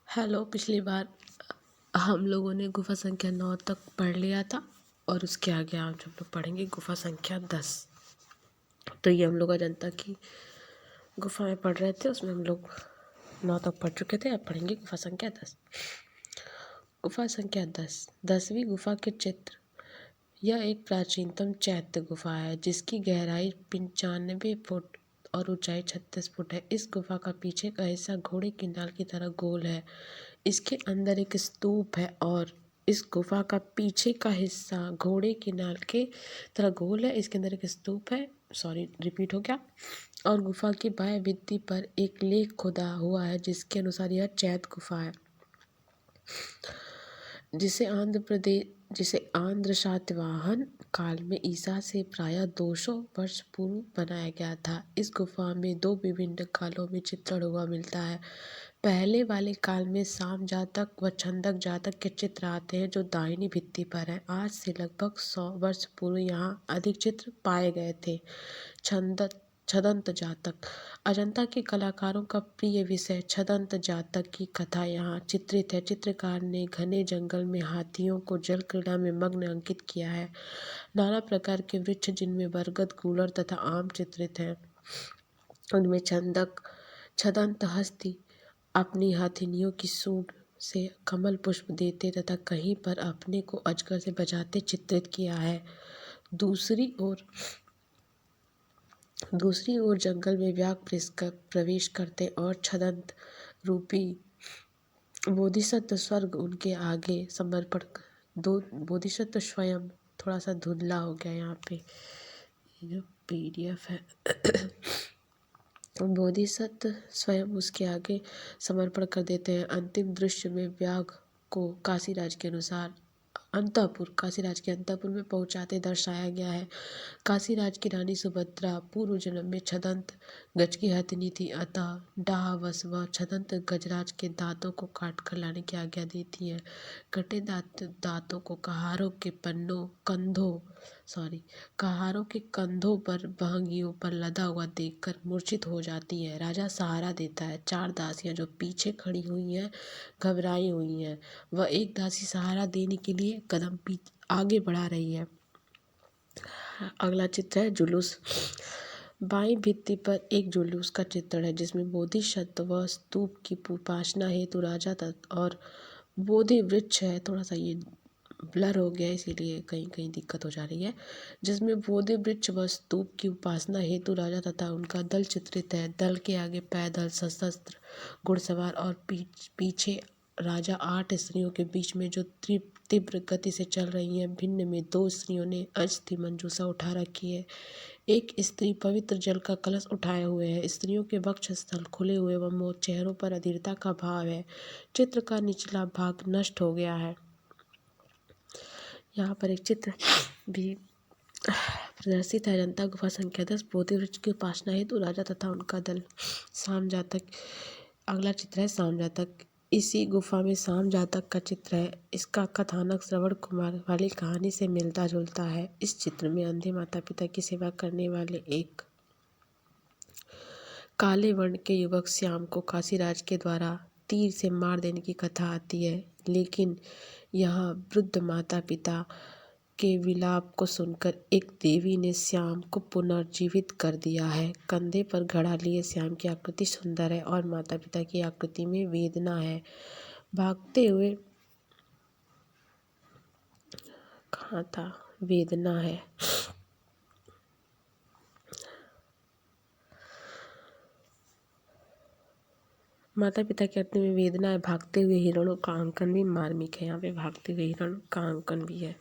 Hello. पिछली बार हम लोगों ने गुफा संख्या 9 तक पढ़ लिया था और उसके आगे आज हम लोग पढ़ेंगे गुफा संख्या 10। तो ये हम लोग अजंता की गुफा में पढ़ रहे थे, उसमें हम लोग 9 तक पढ़ चुके थे। अब पढ़ेंगे गुफा संख्या 10। गुफा संख्या 10, 10वीं गुफा के चित्र। यह एक प्राचीनतम चैत्य गुफा है जिसकी गहराई 95 फुट और ऊंचाई 36 फुट है। इस गुफा का पीछे का हिस्सा घोड़े की नाल की तरह गोल है। इसके अंदर एक स्तूप है और इस गुफा का पीछे का हिस्सा घोड़े की नाल के तरह गोल है। इसके अंदर एक स्तूप है, रिपीट हो गया। और गुफा की बाह्य भित्ति पर एक लेख खुदा हुआ है जिसके अनुसार यह चैत्य गुफा है, जिसे आंध्र सातवाहन काल में ईसा से प्रायः 200 वर्ष पूर्व बनाया गया था। इस गुफा में 2 विभिन्न कालों में चित्रण हुआ मिलता है। पहले वाले काल में साम जातक व छंदक जातक के चित्र आते हैं जो दाहिनी भित्ति पर हैं। आज से लगभग 100 वर्ष पूर्व यहाँ अधिक चित्र पाए गए थे। छदंत जातक। अजंता के कलाकारों का प्रिय विषय छदंत जातक की कथा यहाँ चित्रित है। चित्रकार ने घने जंगल में हाथियों को जल क्रीड़ा में मग्न अंकित किया है। नाना प्रकार के वृक्ष जिनमें बरगद, गूलर तथा आम चित्रित हैं, उनमें छदंत हस्ती अपनी हाथिनियों की सूंड से कमल पुष्प देते तथा कहीं पर अपने को अजगर से बचाते चित्रित किया है। दूसरी ओर जंगल में व्याघ्र प्रवेश करते और छदंत रूपी बोधिसत्व स्वर्ग उनके आगे समर्पण। दो बोधिसत्व स्वयं, थोड़ा सा धुंधला हो गया यहाँ पे, ये जो PDF है बोधिसत्व स्वयं उसके आगे समर्पण कर देते हैं। अंतिम दृश्य में व्याघ्र को काशीराज के अंतःपुर में पहुंचाते दर्शाया गया है। काशीराज की रानी सुभद्रा पूर्व जन्म में छदंत गज की हथिनी थी, अतः डाहवश वह छदंत गजराज के दांतों को काट कर लाने की आज्ञा देती है। कटे दांतों को कहारों के कंधों पर बहंगियों पर लदा हुआ देखकर मूर्छित हो जाती है। राजा सहारा देता है। 4 दासियां जो पीछे खड़ी हुई हैं घबराई हुई हैं। वह एक दासी सहारा देने के लिए कदम आगे बढ़ा रही है। अगला चित्र है जुलूस। बाईं भित्ति पर एक जुलूस का चित्रण है जिसमें बोधिसत्व व स्तूप की उपासना हेतु राजा और बोधि वृक्ष है। थोड़ा सा ये ब्लर हो गया इसीलिए कहीं कहीं दिक्कत हो जा रही है। जिसमें बोधि वृक्ष व स्तूप की उपासना हेतु राजा तथा उनका दल चित्रित है। दल के आगे पैदल सशस्त्र घुड़सवार और पीछे राजा 8 स्त्रियों के बीच में जो तीव्र गति से चल रही हैं। भिन्न में 2 स्त्रियों ने अस्थि मंजूषा उठा रखी है। एक स्त्री पवित्र जल का कलश उठाए हुए है। स्त्रियों के वक्ष स्थल खुले हुए व चेहरों पर अधीरता का भाव है। चित्र का निचला भाग नष्ट हो गया है। यहाँ पर एक चित्र भी प्रदर्शित है। अजंता गुफा संख्या 10, बोधि वृक्ष की उपासना हेतु राजा तथा उनका दल। साम जातक। अगला चित्र है साम जातक। इसी गुफा में साम जातक का चित्र है। इसका कथानक श्रवण कुमार वाली कहानी से मिलता जुलता है। इस चित्र में अंधे माता पिता की सेवा करने वाले एक काले वर्ण के युवक श्याम को काशीराज के द्वारा तीर से मार देने की कथा आती है, लेकिन यहाँ वृद्ध माता पिता के विलाप को सुनकर एक देवी ने श्याम को पुनर्जीवित कर दिया है। कंधे पर घड़ा लिए श्याम की आकृति सुंदर है और माता पिता की आकृति में वेदना है। भागते हुए कहाँ था, वेदना है। माता पिता की आकृति में वेदना है। भागते हुए हिरणों का अंकन भी मार्मिक है। यहाँ पे भागते हुए हिरण का अंकन भी है।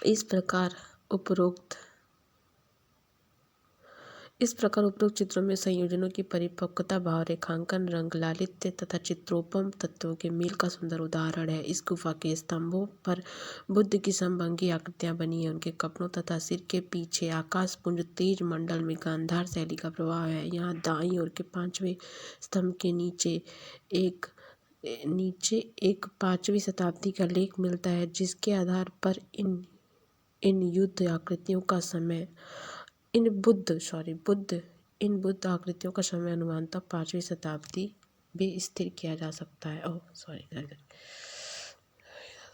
इस प्रकार उपरोक्त चित्रों में संयोजनों की परिपक्वता, भाव रेखांकन, रंग लालित्य तथा चित्रोपम तत्वों के मेल का सुंदर उदाहरण है। इस गुफा के स्तंभों पर बुद्ध की समभंगी आकृतियां बनी है। उनके कपड़ों तथा सिर के पीछे आकाशपुंज तेज मंडल में गांधार शैली का प्रभाव है। यहाँ दाईं ओर के 5वें स्तंभ के नीचे एक 5वीं शताब्दी का लेख मिलता है जिसके आधार पर इन युद्ध आकृतियों का समय बुद्ध इन बुद्ध आकृतियों का समय अनुमानतः 5वीं शताब्दी में स्थिर किया जा सकता है। ओह सॉरी, इधर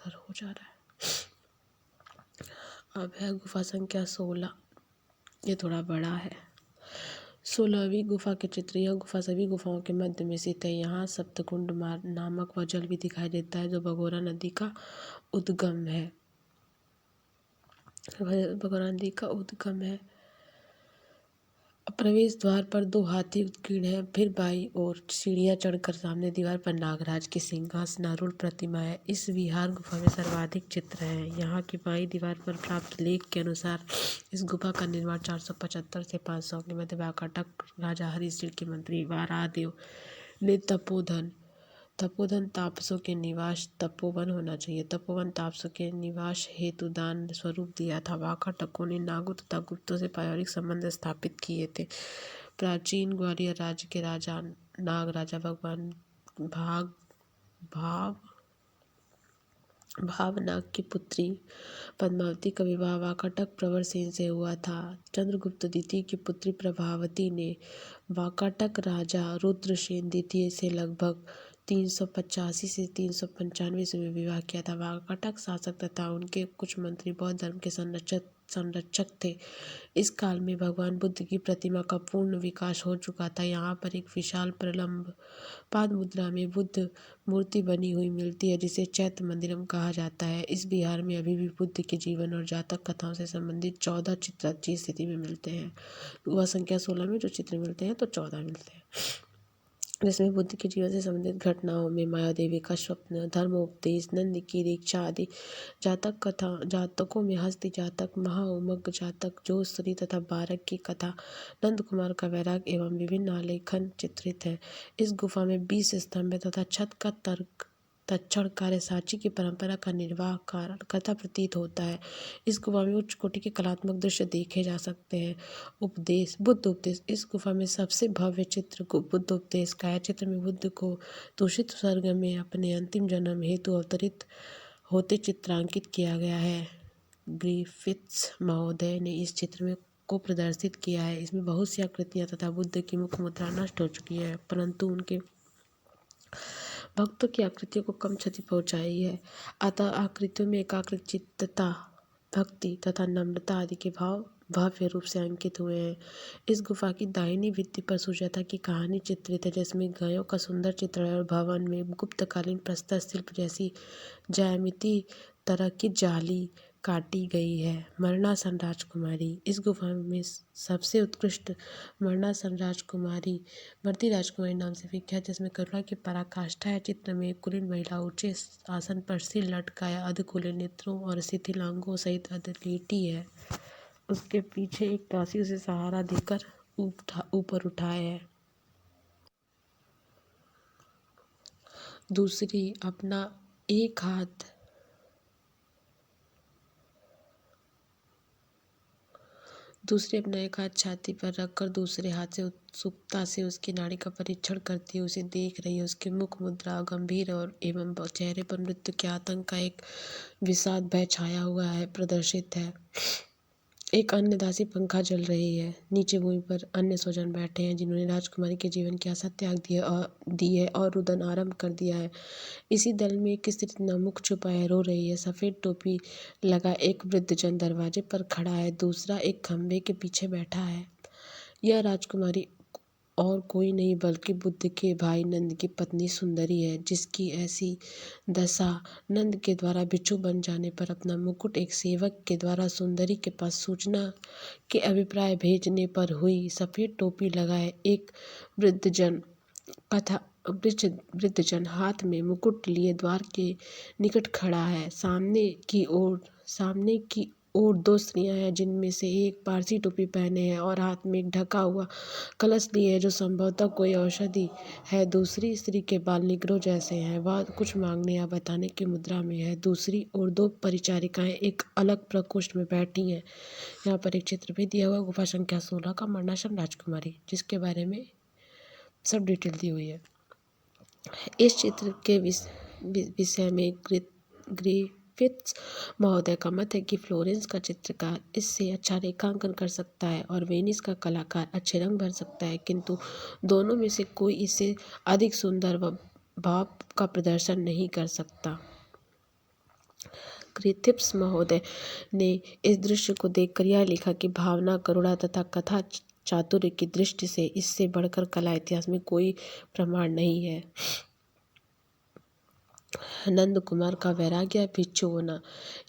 हो जा रहा है। अब है गुफा संख्या 16। ये थोड़ा बड़ा है। 16वीं गुफा के चित्र। यह गुफा सभी गुफाओं के मध्य में स्थित है। यहाँ सप्तकुंड नामक वह जल भी दिखाई देता है जो भगोरा नदी का उद्गम है। भगोरा नदी का उद्गम है। प्रवेश द्वार पर 2 हाथी उत्कीर्ण है। फिर बाई ओर सीढ़ियां चढ़कर सामने दीवार पर नागराज की सिंहासनारूढ़ प्रतिमा है। इस विहार गुफा में सर्वाधिक चित्र हैं। यहाँ की बाई दीवार पर प्राप्त लेख के अनुसार इस गुफा का निर्माण 475 से 500 के मध्य वाकाटक राजा हरिश्चंद्र के मंत्री वारादेव ने तपोवन तापसों के निवास तपोवन होना चाहिए तपोवन तापसों के निवास हेतु दान स्वरूप दिया था। वाकाटकों ने नागों तथा गुप्तों से पारिवारिक संबंध स्थापित किए थे। प्राचीन ग्वालियर राज्य के राजा नाग राजा भगवान भावनाग की पुत्री पद्मावती का विवाह वाकाटक प्रवर सेन से हुआ था। चंद्रगुप्त द्वितीय की पुत्री प्रभावती ने वाकाटक राजा रुद्रसेन द्वितीय से लगभग 385 से 395 ईस्वी में विवाह किया था। वाकाटक शासक तथा उनके कुछ मंत्री बौद्ध धर्म के संरक्षक थे। इस काल में भगवान बुद्ध की प्रतिमा का पूर्ण विकास हो चुका था। यहाँ पर एक विशाल प्रलंब पाद मुद्रा में बुद्ध मूर्ति बनी हुई मिलती है जिसे चैत्य मंदिरम कहा जाता है। इस विहार में अभी भी बुद्ध के जीवन और जातक कथाओं से संबंधित 14 चित्र अच्छी स्थिति में मिलते हैं। गुफा संख्या 16 में जो चित्र मिलते हैं तो 14 मिलते हैं, जिसमें बुद्ध के जीवन से संबंधित घटनाओं में माया देवी का स्वप्न, धर्मोपदेश, नंद की दीक्षा आदि, जातकों में हस्ती जातक, महाउमग जातक, जोशरी तथा बारक की कथा, नंद कुमार का वैराग एवं विभिन्न आलेखन चित्रित है। इस गुफा में 20 स्तंभ तथा छत का तक्षण कार्य साची की परंपरा का निर्वाह करता प्रतीत होता है। इस गुफा में उच्च कोटि के कलात्मक दृश्य देखे जा सकते हैं। बुद्ध उपदेश। इस गुफा में सबसे भव्य चित्र को बुद्ध उपदेश का है। चित्र में बुद्ध को दूषित स्वर्ग में अपने अंतिम जन्म हेतु अवतरित होते चित्रांकित किया गया है। ग्रिफिथ्स महोदय ने इस चित्र में को प्रदर्शित किया है। इसमें बहुत सी आकृतियां तथा बुद्ध की मुख मुद्रा नष्ट हो चुकी है, परंतु उनके भक्तों की आकृतियों को कम क्षति पहुंचाई है। अतः आकृतियों में एकाग्रचित्तता, भक्ति तथा नम्रता आदि के भाव भव्य रूप से अंकित हुए हैं। इस गुफा की दाहिनी भित्ति पर सुजाता की कहानी चित्रित है, जिसमें गायों का सुंदर चित्र है और भवन में गुप्तकालीन प्रस्तर शिल्प जैसी ज्यामिति तरह की जाली काटी गई है। मरणासन राजकुमारी। इस गुफा में सबसे उत्कृष्ट मरणासन राजकुमारी मर्ती राजकुमारी नाम से विख्यात, जिसमें करुणा की पराकाष्ठा है। चित्र में कुलीन महिला ऊंचे आसन पर सिर लटकाया अध खुले नेत्रों और शिथिलांगों सहित लेटी है। उसके पीछे एक दासी उसे सहारा देकर ऊपर उठाए है। दूसरी अपना एक हाथ छाती पर रखकर दूसरे हाथ से उत्सुकता से उसकी नाड़ी का परीक्षण करती है, उसे देख रही है। उसकी मुख मुद्रा गंभीर और एवं चेहरे पर मृत्यु के आतंक का एक विषाद भय छाया हुआ है प्रदर्शित है। एक अन्य दासी पंखा जल रही है। नीचे भूमि पर अन्य स्वजन बैठे हैं जिन्होंने राजकुमारी के जीवन की आशा त्याग दी है और रुदन आरंभ कर दिया है। इसी दल में एक स्त्री न मुख छुपाए रो रही है। सफेद टोपी लगा एक वृद्धजन दरवाजे पर खड़ा है, दूसरा एक खंभे के पीछे बैठा है। यह राजकुमारी और कोई नहीं बल्कि बुद्ध के भाई नंद की पत्नी सुंदरी है, जिसकी ऐसी दशा नंद के द्वारा भिक्षु बन जाने पर अपना मुकुट एक सेवक के द्वारा सुंदरी के पास सूचना के अभिप्राय भेजने पर हुई। सफेद टोपी लगाए एक वृद्धजन हाथ में मुकुट लिए द्वार के निकट खड़ा है। सामने की ओर 2 स्त्रियां हैं, जिनमें से एक पारसी टोपी पहने हैं और हाथ में एक ढका हुआ कलश लिए है जो संभवतः कोई औषधि है। दूसरी स्त्री के बाल निग्रो जैसे हैं, वह कुछ मांगने या बताने की मुद्रा में है। दूसरी ओर 2 परिचारिकाएं एक अलग प्रकोष्ठ में बैठी हैं। यहाँ पर एक चित्र भी दिया हुआ गुफा संख्या 16 का मरणासन राजकुमारी, जिसके बारे में सब डिटेल दी हुई है। इस चित्र के विषय में ग्रिफिथ्स महोदय का मत है कि फ्लोरेंस का चित्रकार इससे अच्छा रेखांकन कर सकता है और वेनिस का कलाकार अच्छे रंग भर सकता है, किंतु दोनों में से कोई इससे अधिक सुंदर व भाव का प्रदर्शन नहीं कर सकता। ग्रिफिथ्स महोदय ने इस दृश्य को देखकर यह लिखा कि भावना, करुणा तथा कथा चातुर्य की दृष्टि से इससे बढ़कर कला इतिहास में कोई प्रमाण नहीं है। नंद कुमार का वैराग्य भिक्षु होना।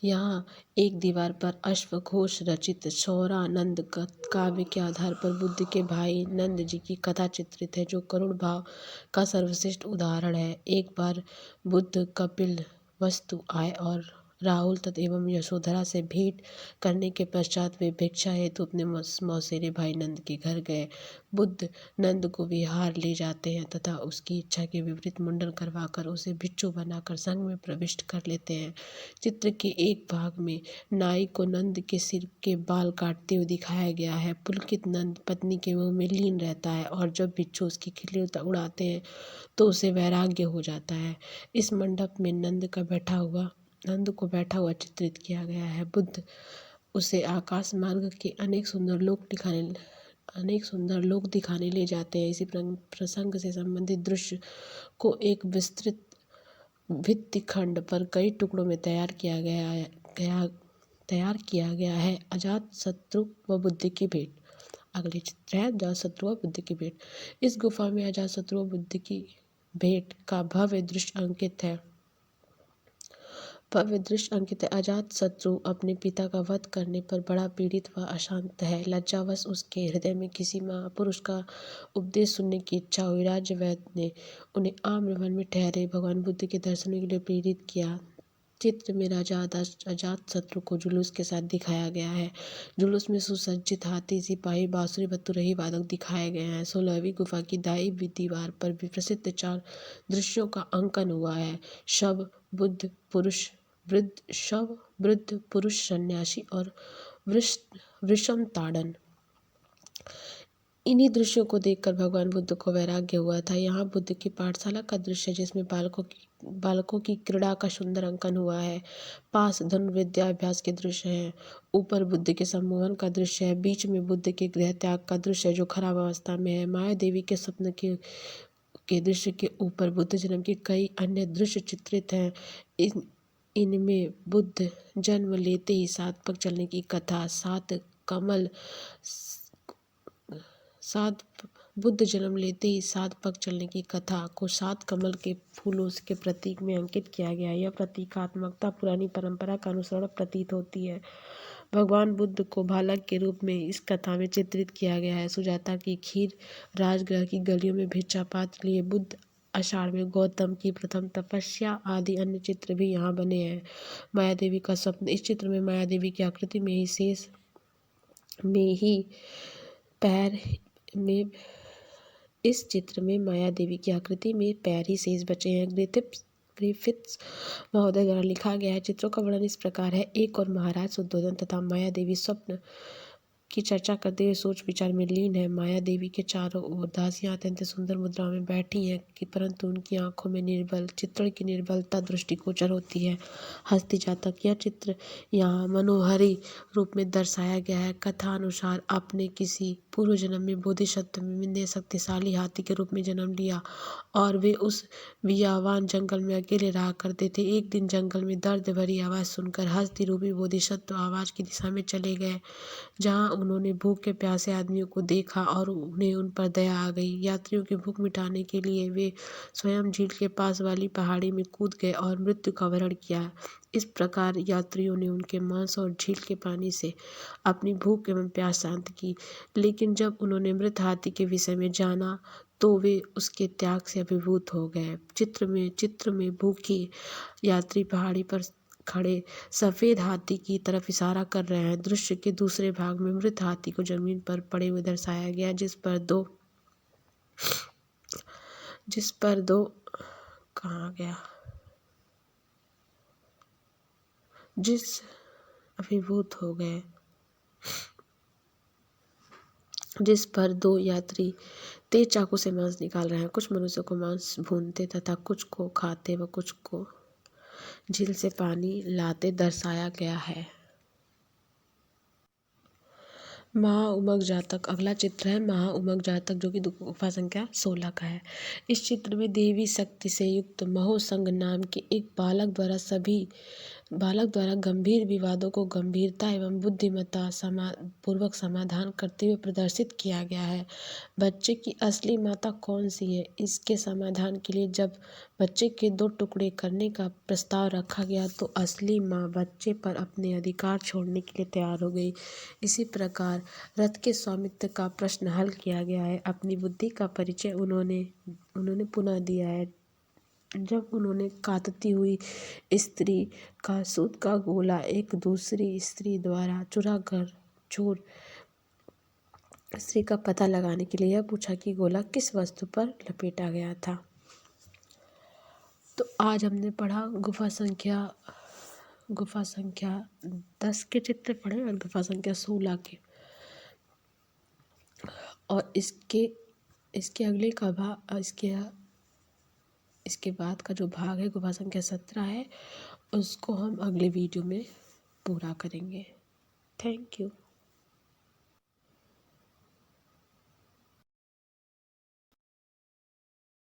यहाँ एक दीवार पर अश्वघोष रचित सौरानंद काव्य के आधार पर बुद्ध के भाई नंद जी की कथा चित्रित है, जो करुण भाव का सर्वश्रेष्ठ उदाहरण है। एक बार बुद्ध कपिल वस्तु आए और राहुल तथा एवं यशोधरा से भेंट करने के पश्चात वे भिक्षा हेतु अपने मौसेरे भाई नंद के घर गए। बुद्ध नंद को विहार ले जाते हैं तथा उसकी इच्छा के विपरीत मुंडन करवाकर उसे भिक्षु बनाकर संघ में प्रविष्ट कर लेते हैं। चित्र के एक भाग में नाई को नंद के सिर के बाल काटते हुए दिखाया गया है। पुलकित नंद पत्नी के मुंह में लीन रहता है और जब भिक्षु उसकी खिल्ली उड़ाते हैं तो उसे वैराग्य हो जाता है। इस मंडप में नंद को बैठा हुआ चित्रित किया गया है। बुद्ध उसे आकाश मार्ग के अनेक सुंदर लोक दिखाने ले जाते हैं। इसी प्रसंग से संबंधित दृश्य को एक विस्तृत भित्तिखंड पर कई टुकड़ों में तैयार किया गया है। अजातशत्रु व बुद्ध की भेंट। अगले चित्र है अजातशत्रु व बुद्ध की भेंट। इस गुफा में अजातशत्रु व बुद्ध की भेंट का भव्य दृश्य अंकित है। अजातशत्रु अपने पिता का वध करने पर बड़ा पीड़ित व अशांत है। लज्जावश उसके हृदय में किसी महापुरुष का उपदेश सुनने की इच्छा हुई। राज्यवैद्य ने उन्हें आम्रवन में ठहरे भगवान बुद्ध के दर्शनों के लिए प्रेरित किया। चित्र में राजा अजातशत्रु को जुलूस के साथ दिखाया गया है। जुलूस में सुसज्जित हाथी, सिपाही, बांसुरी, बतुरही वादक दिखाए गए हैं। 16वीं गुफा की दाई दीवार पर भी प्रसिद्ध 4 दृश्यों का अंकन हुआ है। शव, बुद्ध, पुरुष, सन्यासी और वृषम ताड़न। इन्हीं दृश्यों को देखकर भगवान बुद्ध को वैराग्य हुआ था। यहाँ बुद्ध की पाठशाला का दृश्य जिसमें बालकों की क्रीड़ा का सुंदर अंकन हुआ है। पास धनुर्विद्या अभ्यास के दृश्य हैं। ऊपर बुद्ध के सम्मोहन का दृश्य है। बीच में बुद्ध के गृह त्याग का दृश्य जो खराब अवस्था में है। माया देवी के स्वप्न के दृश्य के ऊपर बुद्ध जन्म के कई अन्य दृश्य चित्रित हैं। इनमें बुद्ध जन्म लेते ही 7 पग चलने की कथा, बुद्ध जन्म लेते ही 7 पग चलने की कथा को 7 कमल के फूलों के प्रतीक में अंकित किया गया है। यह प्रतीकात्मकता पुरानी परंपरा का अनुसरण प्रतीत होती है। भगवान बुद्ध को बालक के रूप में इस कथा में चित्रित किया गया है। सुजाता की खीर, राजगृह की गलियों में भिक्षा पात्र लिए बुद्ध, आषाढ़ में गौतम की प्रथम तपस्या आदि अन्य चित्र भी यहाँ बने हैं। माया देवी का स्वप्न। इस चित्र में माया देवी की आकृति में पैर ही शेष बचे हैं। ग्रिफिथ्स महोदय द्वारा लिखा गया है। चित्रों का वर्णन इस प्रकार है। एक और महाराज शुद्धोधन तथा माया देवी स्वप्न की चर्चा करते हुए सोच विचार में लीन है। माया देवी के चारों ओर दासियां अत्यंत सुंदर मुद्राओं में बैठी हैं कि परंतु उनकी आंखों में चित्रण की निर्बलता दृष्टिगोचर होती है। हस्ती जातक। यह चित्र यहाँ मनोहरी रूप में दर्शाया गया है। कथा अनुसार आपने किसी पूर्व जन्म में बोधिसत्व में शक्तिशाली हाथी के रूप में जन्म लिया और वे उस वियावान जंगल में अकेले रहा करते थे। एक दिन जंगल में दर्द भरी आवाज़ सुनकर हस्ती रूपी बोधिसत्व आवाज़ की दिशा में चले गए, जहाँ उन्होंने भूखे प्यासे आदमियों को देखा और उन्हें उन पर दया आ गई। यात्रियों की भूख मिटाने के लिए वे स्वयं झील के पास वाली पहाड़ी में कूद गए और मृत्यु का वरण किया। इस प्रकार यात्रियों ने उनके मांस और झील के पानी से अपनी भूख एवं प्यास शांत की। लेकिन जब उन्होंने मृत हाथी के विषय में जाना तो वे उसके त्याग से अभिभूत हो गए। चित्र में भूखे यात्री पहाड़ी पर खड़े सफेद हाथी की तरफ इशारा कर रहे हैं। दृश्य के दूसरे भाग में मृत हाथी को जमीन पर पड़े हुए दर्शाया गया, जिस पर दो यात्री तेज चाकू से मांस निकाल रहे हैं। कुछ मनुष्यों को मांस भूनते तथा कुछ को खाते व कुछ को झील से पानी लाते दर्शाया गया है। महाउमंग जातक, अगला चित्र है महाउमंग जातक जो कि गुफा संख्या 16 का है। इस चित्र में देवी शक्ति से युक्त महोसंग नाम के एक बालक द्वारा गंभीर विवादों को गंभीरता एवं बुद्धिमत्ता पूर्वक समाधान करते हुए प्रदर्शित किया गया है। बच्चे की असली माता कौन सी है, इसके समाधान के लिए जब बच्चे के 2 टुकड़े करने का प्रस्ताव रखा गया तो असली माँ बच्चे पर अपने अधिकार छोड़ने के लिए तैयार हो गई। इसी प्रकार रथ के स्वामित्व का प्रश्न हल किया गया है। अपनी बुद्धि का परिचय उन्होंने पुनः दिया है जब उन्होंने कांपती हुई स्त्री का सूत का गोला एक दूसरी स्त्री द्वारा चुरा कर चोर स्त्री का पता लगाने के लिए यह पूछा कि गोला किस वस्तु पर लपेटा गया था। तो आज हमने पढ़ा गुफा संख्या 10 के चित्र पढ़े और गुफा संख्या 16 के, और इसके अगले का भाग इसके बाद का जो भाग है गुफा संख्या 17 है, उसको हम अगले वीडियो में पूरा करेंगे। Thank you.